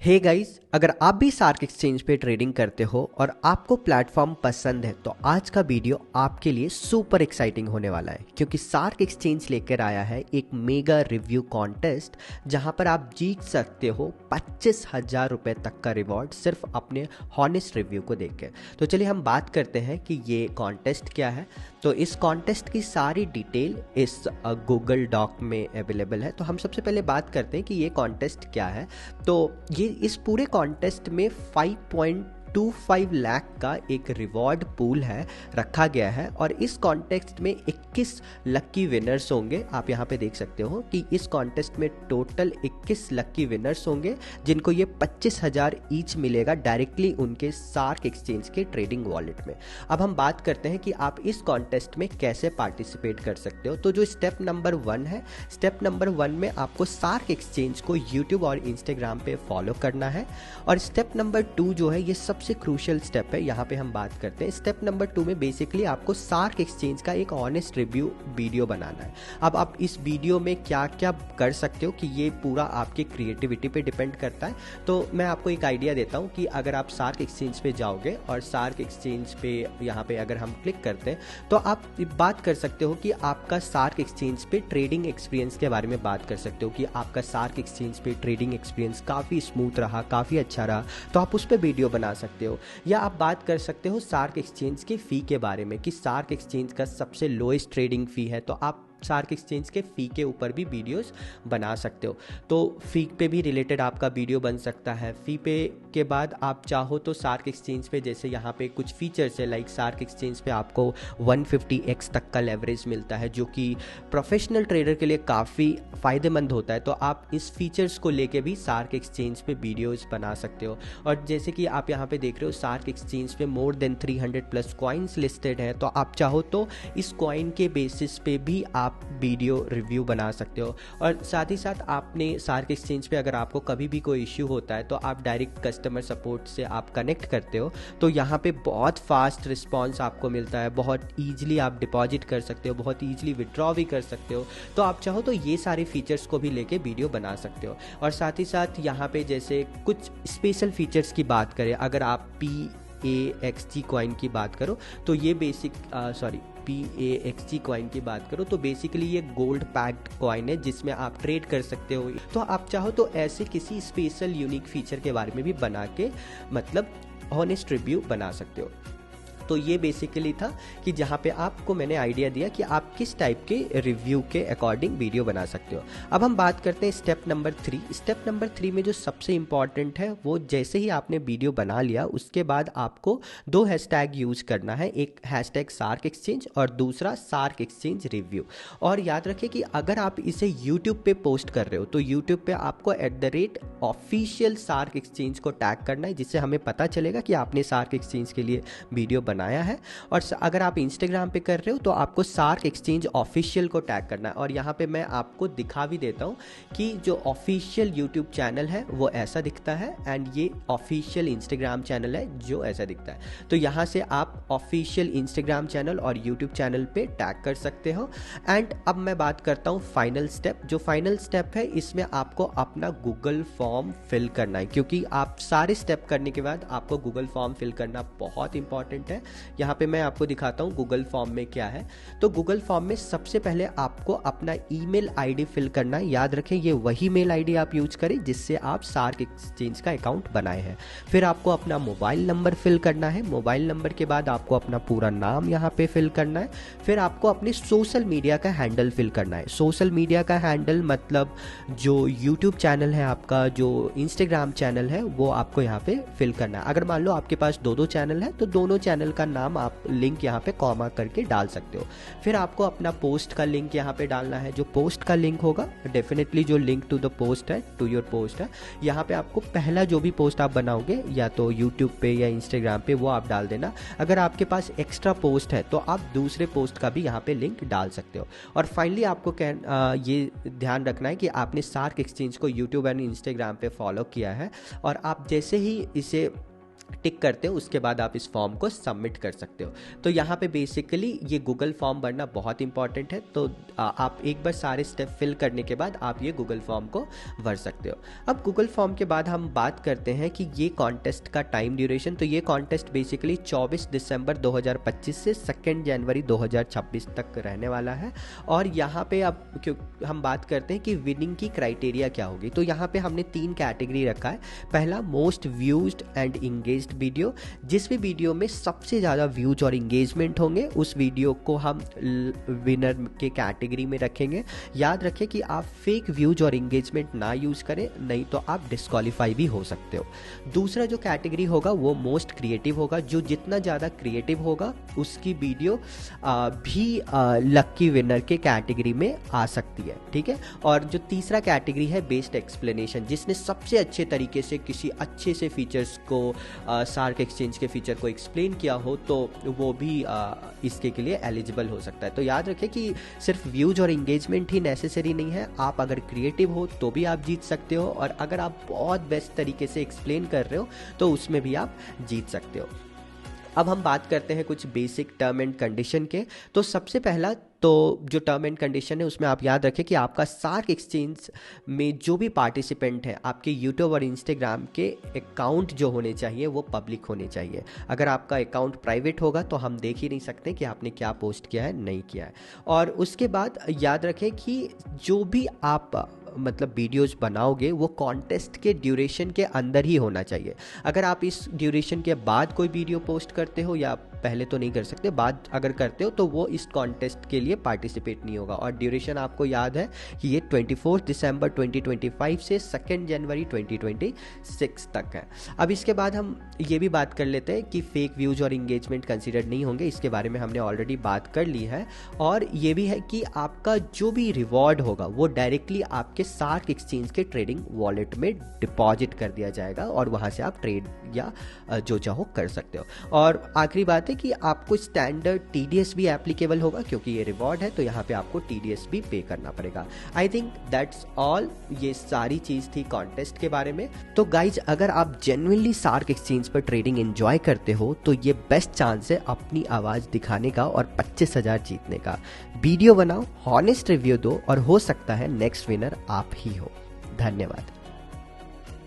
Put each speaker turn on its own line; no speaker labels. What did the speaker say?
Hey guys, अगर आप भी सार्क एक्सचेंज पे ट्रेडिंग करते हो और आपको प्लेटफॉर्म पसंद है तो आज का वीडियो आपके लिए सुपर एक्साइटिंग होने वाला है, क्योंकि सार्क एक्सचेंज लेकर आया है एक मेगा रिव्यू कॉन्टेस्ट जहां पर आप जीत सकते हो 25,000 रुपए तक का रिवॉर्ड सिर्फ अपने हॉनेस्ट रिव्यू को देखकर। तो चलिए हम बात करते हैं कि ये कॉन्टेस्ट क्या है। तो इस कॉन्टेस्ट की सारी डिटेल इस गूगल डॉक में अवेलेबल है। तो हम सबसे पहले बात करते हैं कि ये कॉन्टेस्ट क्या है। तो ये इस पूरे कॉन्टेस्ट में 5.25 लाख का एक रिवॉर्ड पूल है रखा गया है, और इस कॉन्टेस्ट में 21 लक्की विनर्स होंगे। आप यहाँ पे देख सकते हो कि इस कॉन्टेस्ट में टोटल 21 लक्की विनर्स होंगे जिनको ये 25,000 ईच मिलेगा डायरेक्टली उनके सार्क एक्सचेंज के ट्रेडिंग वॉलेट में। अब हम बात करते हैं कि आप इस कॉन्टेस्ट में कैसे पार्टिसिपेट कर सकते हो। तो जो स्टेप नंबर 1 है, स्टेप नंबर 1 में आपको सार्क एक्सचेंज को यूट्यूब और इंस्टाग्राम पे फॉलो करना है, और स्टेप नंबर 2 जो है ये सबसे क्रूशियल स्टेप है। यहाँ पे हम बात करते हैं स्टेप नंबर 2 में बेसिकली आपको सार्क एक्सचेंज का एक ऑनेस्ट रिव्यू वीडियो बनाना है। अब आप इस वीडियो में क्या क्या कर सकते हो कि ये पूरा आपकी क्रिएटिविटी पे डिपेंड करता है। तो मैं आपको एक आइडिया देता हूँ कि अगर आप सार्क एक्सचेंज पे जाओगे और सार्क एक्सचेंज पे यहाँ पे अगर हम क्लिक करते हैं तो आप बात कर सकते हो कि आपका सार्क एक्सचेंज पे ट्रेडिंग एक्सपीरियंस के बारे में बात कर सकते हो कि आपका सार्क एक्सचेंज पे ट्रेडिंग एक्सपीरियंस काफ़ी स्मूथ रहा, काफ़ी अच्छा रहा, तो आप उस पर वीडियो बना सकते हो। या आप बात कर सकते हो सार्क एक्सचेंज के फ़ी के बारे में कि सार्क एक्सचेंज का सबसे लोएस्ट ट्रेडिंग फ़ी है, तो आप सार्क एक्सचेंज के फ़ी के ऊपर भी वीडियोस बना सकते हो। तो फ़ी पे भी रिलेटेड आपका वीडियो बन सकता है। फ़ी पे के बाद आप चाहो तो सार्क एक्सचेंज पे जैसे यहाँ पे कुछ फीचर्स है, लाइक सार्क एक्सचेंज पे आपको 150x तक का लेवरेज मिलता है जो कि प्रोफेशनल ट्रेडर के लिए काफ़ी फ़ायदेमंद होता है। तो आप इस फीचर्स को लेके भी सार्क एक्सचेंज पे वीडियोज़ बना सकते हो। और जैसे कि आप यहाँ पे देख रहे हो सार्क एक्सचेंज पे मोर देन 300+ कॉइन्स लिस्टेड है, तो आप चाहो तो इस कॉइन के बेसिस पे भी आप वीडियो रिव्यू बना सकते हो। और साथ ही साथ आपने सार्क एक्सचेंज पे अगर आपको कभी भी कोई इश्यू होता है तो आप डायरेक्ट कस्टमर सपोर्ट से आप कनेक्ट करते हो, तो यहाँ पे बहुत फास्ट रिस्पांस आपको मिलता है। बहुत ईजिली आप डिपॉजिट कर सकते हो, बहुत ईजिली विड्रॉ भी कर सकते हो। तो आप चाहो तो ये सारे फीचर्स को भी लेके वीडियो बना सकते हो। और साथ ही साथ यहाँ पे जैसे कुछ स्पेशल फीचर्स की बात करें, अगर आप PAXG कॉइन की बात करो तो ये PAXG कॉइन की बात करो तो बेसिकली ये गोल्ड पैक्ड कॉइन है जिसमें आप ट्रेड कर सकते हो। तो आप चाहो तो ऐसे किसी स्पेशल यूनिक फीचर के बारे में भी बना के मतलब ऑनेस्ट रिव्यू बना सकते हो। तो ये बेसिकली था कि जहाँ पे आपको मैंने आइडिया दिया कि आप किस टाइप के रिव्यू के अकॉर्डिंग वीडियो बना सकते हो। अब हम बात करते हैं स्टेप नंबर 3। स्टेप नंबर 3 में जो सबसे इंपॉर्टेंट है वो जैसे ही आपने वीडियो बना लिया उसके बाद आपको 2 हैशटैग यूज करना है, एक हैशटैग सार्क एक्सचेंज और दूसरा सार्क एक्सचेंज रिव्यू। और याद रखिए कि अगर आप इसे यूट्यूब पे पोस्ट कर रहे हो तो यूट्यूब पे आपको @ऑफिशियल सार्क एक्सचेंज को टैग करना है, जिससे हमें पता चलेगा कि आपने सार्क एक्सचेंज के लिए वीडियो बनाया है। और अगर आप इंस्टाग्राम पे कर रहे हो तो आपको सार्क एक्सचेंज ऑफिशियल को टैग करना है। और यहाँ पे मैं आपको दिखा भी देता हूँ कि जो ऑफिशियल यूट्यूब चैनल है वो ऐसा दिखता है, एंड ये ऑफिशियल इंस्टाग्राम चैनल है जो ऐसा दिखता है। तो यहाँ से आप ऑफिशियल इंस्टाग्राम चैनल और यूट्यूब चैनल पे टैग कर सकते हो। एंड अब मैं बात करता हूँ फाइनल स्टेप। जो फाइनल स्टेप है इसमें आपको अपना गूगल फॉर्म फिल करना है, क्योंकि आप सारे स्टेप करने के बाद आपको गूगल फॉर्म फिल करना बहुत इंपॉर्टेंट है। यहाँ पे मैं आपको दिखाता हूँ गूगल फॉर्म में क्या है। तो गूगल फॉर्म में सबसे पहले आपको अपना ईमेल आईडी फिल करना है। याद रखें ये वही मेल आईडी आप यूज करें जिससे आप सार्क एक्सचेंज का अकाउंट बनाए हैं। फिर आपको अपना मोबाइल नंबर फिल करना है। मोबाइल नंबर के बाद आपको अपना पूरा नाम यहाँ पे फिल करना है। फिर आपको अपने सोशल मीडिया का हैंडल फिल करना है। सोशल मीडिया का हैंडल मतलब जो यूट्यूब चैनल है आपका, जो इंस्टाग्राम चैनल है, वो आपको यहाँ पे फिल करना है। अगर मान लो आपके पास दो चैनल है तो दोनों चैनल का नाम आप लिंक यहाँ पे कॉमा करके डाल सकते हो। फिर आपको अपना पोस्ट का लिंक यहाँ पे डालना है। जो पोस्ट का लिंक होगा डेफिनेटली जो लिंक टू द पोस्ट है, टू योर पोस्ट है, यहाँ पे आपको पहला जो भी पोस्ट आप बनाओगे या तो यूट्यूब पे या इंस्टाग्राम पे वो आप डाल देना। अगर आपके पास एक्स्ट्रा पोस्ट है तो आप दूसरे पोस्ट का भी यहाँ पे लिंक डाल सकते हो। और फाइनली आपको ये ध्यान रखना है कि आपने सार्क एक्सचेंज को यूट्यूब एंड इंस्टाग्राम पे फॉलो किया है, और आप जैसे ही इसे टिक करते हो उसके बाद आप इस फॉर्म को सबमिट कर सकते हो। तो यहाँ पे बेसिकली ये गूगल फॉर्म भरना बहुत इंपॉर्टेंट है। तो आप एक बार सारे स्टेप फिल करने के बाद आप ये गूगल फॉर्म को भर सकते हो। अब गूगल फॉर्म के बाद हम बात करते हैं कि ये कॉन्टेस्ट का टाइम ड्यूरेशन। तो ये कॉन्टेस्ट बेसिकली 24 दिसंबर 2025 से 2 जनवरी 2026 तक रहने वाला है। और यहाँ पे अब क्यों हम बात करते हैं कि विनिंग की क्राइटेरिया क्या होगी। तो यहाँ पे हमने 3 कैटेगरी रखा है। पहला, मोस्ट व्यूज्ड एंड इंगेज्ड वीडियो। जिस भी वीडियो में सबसे ज़्यादा व्यूज और इंगेजमेंट होंगे उस वीडियो को हम विनर के कैटेगरी में रखेंगे। याद रखें कि आप फेक व्यूज और इंगेजमेंट ना यूज़ करें, नहीं तो आप डिस्क्वालीफाई भी हो सकते हो। दूसरा जो कैटेगरी होगा वो मोस्ट क्रिएटिव होगा। जो जितना ज़्यादा क्रिएटिव होगा उसकी वीडियो भी लक्की विनर के कैटेगरी में आ सकती है, ठीक है। और जो तीसरा कैटेगरी है बेस्ट एक्सप्लेनेशन, जिसने सबसे अच्छे तरीके से किसी अच्छे से फीचर्स को सार्क एक्सचेंज के फीचर को एक्सप्लेन किया हो तो वो भी इसके के लिए एलिजिबल हो सकता है। तो याद रखें कि सिर्फ व्यूज और इंगेजमेंट ही नेसेसरी नहीं है। आप अगर क्रिएटिव हो तो भी आप जीत सकते हो, और अगर आप बहुत बेस्ट तरीके से एक्सप्लेन कर रहे हो तो उसमें भी आप जीत सकते हो। अब हम बात करते हैं कुछ बेसिक टर्म एंड कंडीशन के। तो सबसे पहला तो जो टर्म एंड कंडीशन है उसमें आप याद रखें कि आपका सार्क एक्सचेंज में जो भी पार्टिसिपेंट है आपके यूट्यूब और इंस्टाग्राम के अकाउंट जो होने चाहिए वो पब्लिक होने चाहिए। अगर आपका अकाउंट प्राइवेट होगा तो हम देख ही नहीं सकते कि आपने क्या पोस्ट किया है, नहीं किया है। और उसके बाद याद रखें कि जो भी आप मतलब वीडियोस बनाओगे वो कॉन्टेस्ट के ड्यूरेशन के अंदर ही होना चाहिए। अगर आप इस ड्यूरेशन के बाद कोई वीडियो पोस्ट करते हो, या पहले तो नहीं कर सकते, बाद अगर करते हो तो वो इस कॉन्टेस्ट के लिए पार्टिसिपेट नहीं होगा। और ड्यूरेशन आपको याद है कि ये 24 दिसंबर 2025 से 2 जनवरी 2026 तक है। अब इसके बाद हम ये भी बात कर लेते हैं कि फेक व्यूज और इंगेजमेंट कंसिडर नहीं होंगे, इसके बारे में हमने ऑलरेडी बात कर ली है। और ये भी है कि आपका जो भी रिवॉर्ड होगा वो डायरेक्टली आपके सार्क एक्सचेंज के ट्रेडिंग वॉलेट में डिपॉजिट कर दिया जाएगा और वहां से आप ट्रेड या जो चाहो कर सकते हो। और आखिरी बात है कि आपको स्टैंडर्ड टीडीएस भी एप्लीकेबल होगा, क्योंकि ये रिवॉर्ड है तो यहाँ पे आपको टीडीएस भी पे करना पड़ेगा। I think that's all. ये सारी चीज थी कॉन्टेस्ट के बारे में। तो गाइज, अगर आप जेन्युइनली सार्क एक्सचेंज पर ट्रेडिंग एंजॉय करते हो तो ये बेस्ट चांस है अपनी आवाज दिखाने का और 25,000 जीतने का। वीडियो बनाओ, हॉनेस्ट रिव्यू दो और हो सकता है नेक्स्ट विनर आप ही हो। धन्यवाद।